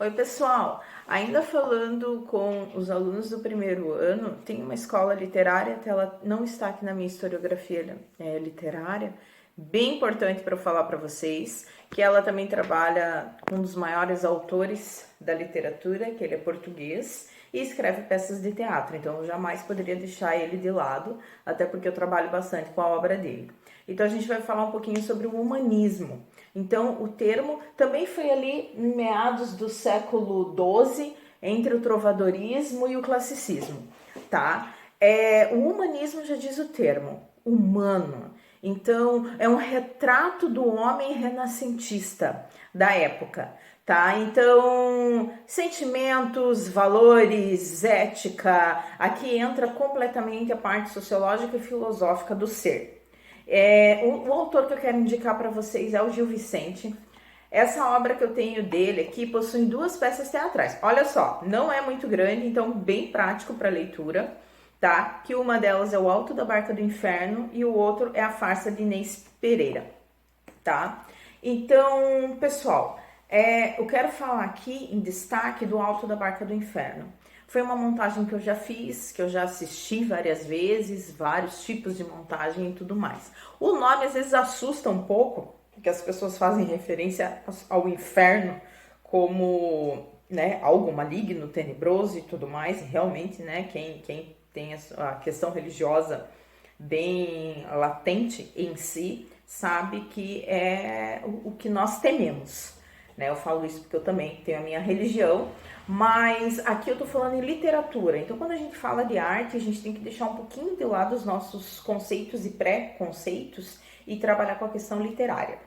Oi, pessoal! Ainda falando com os alunos do primeiro ano, tem uma escola literária, que ela não está aqui na minha historiografia literária, bem importante para eu falar para vocês, que ela também trabalha com um dos maiores autores da literatura, que ele é português, e escreve peças de teatro, então eu jamais poderia deixar ele de lado, até porque eu trabalho bastante com a obra dele. Então a gente vai falar um pouquinho sobre o humanismo. Então o termo também foi ali em meados do século XII, entre o trovadorismo e o classicismo, tá? O humanismo já diz o termo, humano. Então é um retrato do homem renascentista da época, tá? Então, sentimentos, valores, ética, aqui entra completamente a parte sociológica e filosófica do ser. O autor que eu quero indicar para vocês é o Gil Vicente. Essa obra que eu tenho dele aqui possui 2 peças teatrais. Olha só, não é muito grande, então bem prático para leitura, tá? Que uma delas é O Alto da Barca do Inferno e o outro é A Farsa de Inês Pereira, tá? Então, pessoal, eu quero falar aqui em destaque do Alto da Barca do Inferno. Foi uma montagem que eu já fiz, que eu já assisti várias vezes, vários tipos de montagem e tudo mais. O nome às vezes assusta um pouco, porque as pessoas fazem referência ao inferno como, né, algo maligno, tenebroso e tudo mais. E realmente, né, quem tem a questão religiosa bem latente em si, sabe que é o que nós tememos, né? Eu falo isso porque eu também tenho a minha religião, mas aqui eu tô falando em literatura. Então, quando a gente fala de arte, a gente tem que deixar um pouquinho de lado os nossos conceitos e pré-conceitos e trabalhar com a questão literária,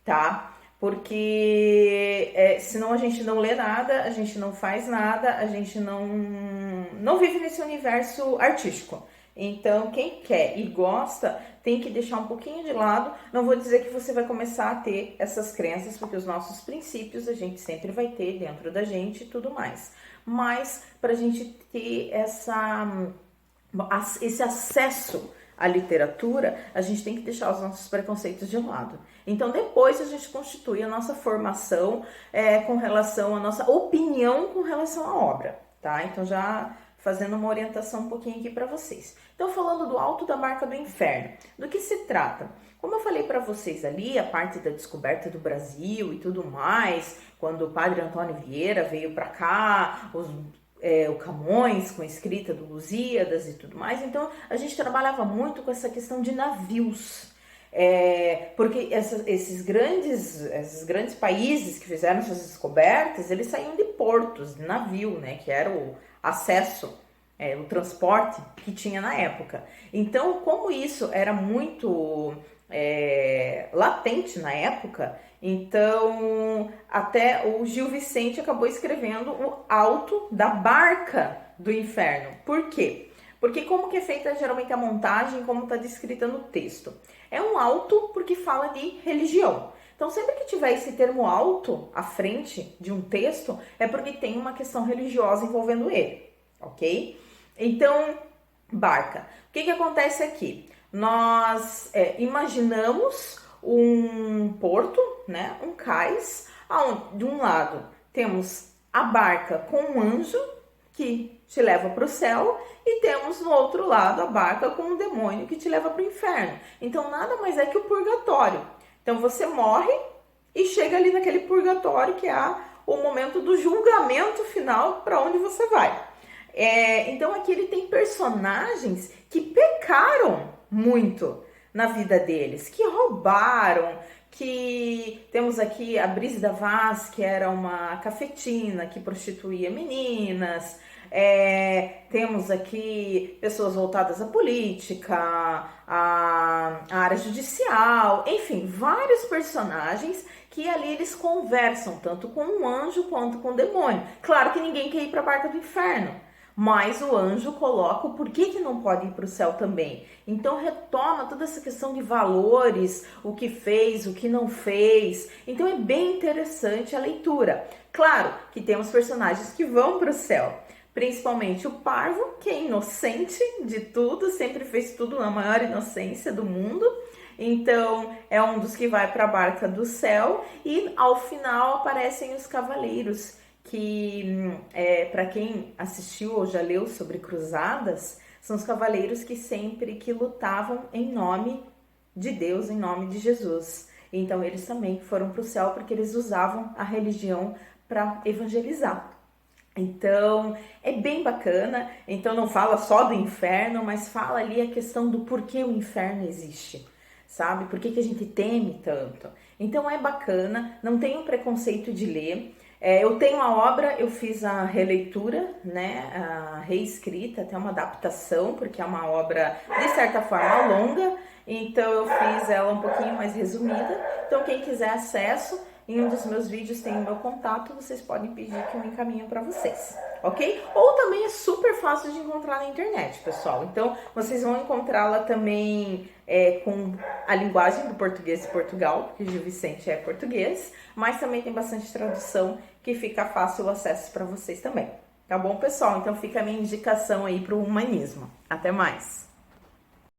tá? Porque senão a gente não lê nada, a gente não faz nada, a gente não vive nesse universo artístico. Então, quem quer e gosta tem que deixar um pouquinho de lado. Não vou dizer que você vai começar a ter essas crenças, porque os nossos princípios a gente sempre vai ter dentro da gente e tudo mais. Mas para a gente ter esse acesso à literatura, a gente tem que deixar os nossos preconceitos de lado. Então, depois a gente constitui a nossa formação com relação à nossa opinião com relação à obra, tá? Então, já fazendo uma orientação um pouquinho aqui para vocês. Então, falando do Alto da Barca do Inferno, do que se trata? Como eu falei para vocês ali, a parte da descoberta do Brasil e tudo mais, quando o padre Antônio Vieira veio para cá, o Camões com a escrita do Lusíadas e tudo mais, então a gente trabalhava muito com essa questão de navios. Porque esses grandes países que fizeram suas descobertas, eles saíam de portos, de navio, né, que era o acesso, o transporte que tinha na época. Então, como isso era muito latente na época, então até o Gil Vicente acabou escrevendo o Alto da Barca do Inferno. Por quê? Porque como que é feita geralmente a montagem, como está descrita no texto? É um alto porque fala de religião. Então, sempre que tiver esse termo alto à frente de um texto, é porque tem uma questão religiosa envolvendo ele, ok? Então, barca. O que acontece aqui? Nós imaginamos um porto, né, um cais, onde de um lado temos a barca com um anjo que te leva para o céu e temos no outro lado a barca com um demônio que te leva para o inferno. Então nada mais é que o purgatório. Então você morre e chega ali naquele purgatório que é o momento do julgamento final para onde você vai. Então aqui ele tem personagens que pecaram muito na vida deles, que roubaram, que temos aqui a Brígida Vaz, que era uma cafetina que prostituía meninas, temos aqui pessoas voltadas à política, à área judicial, enfim, vários personagens que ali eles conversam tanto com um anjo quanto com um demônio. Claro que ninguém quer ir para a barca do inferno, mas o anjo coloca o porquê que não pode ir para o céu também. Então retoma toda essa questão de valores, o que fez, o que não fez. Então é bem interessante a leitura. Claro que temos personagens que vão para o céu, principalmente o Parvo, que é inocente de tudo, sempre fez tudo na maior inocência do mundo. Então é um dos que vai para a barca do céu e ao final aparecem os cavaleiros, que, para quem assistiu ou já leu sobre cruzadas, são os cavaleiros que lutavam em nome de Deus, em nome de Jesus. Então eles também foram para o céu porque eles usavam a religião para evangelizar. Então é bem bacana. Então não fala só do inferno, mas fala ali a questão do porquê o inferno existe, sabe? Por que a gente teme tanto? Então é bacana, não tenho preconceito de ler. Eu tenho a obra, eu fiz a releitura, né, a reescrita, até uma adaptação, porque é uma obra de certa forma longa, então eu fiz ela um pouquinho mais resumida. Então quem quiser acesso, em um dos meus vídeos tem o meu contato, vocês podem pedir que eu encaminho para vocês, ok? Ou também é super fácil de encontrar na internet, pessoal. Então vocês vão encontrá-la também com a linguagem do português de Portugal, porque Gil Vicente é português, mas também tem bastante tradução que fica fácil o acesso para vocês também. Tá bom, pessoal? Então fica a minha indicação aí para o humanismo. Até mais!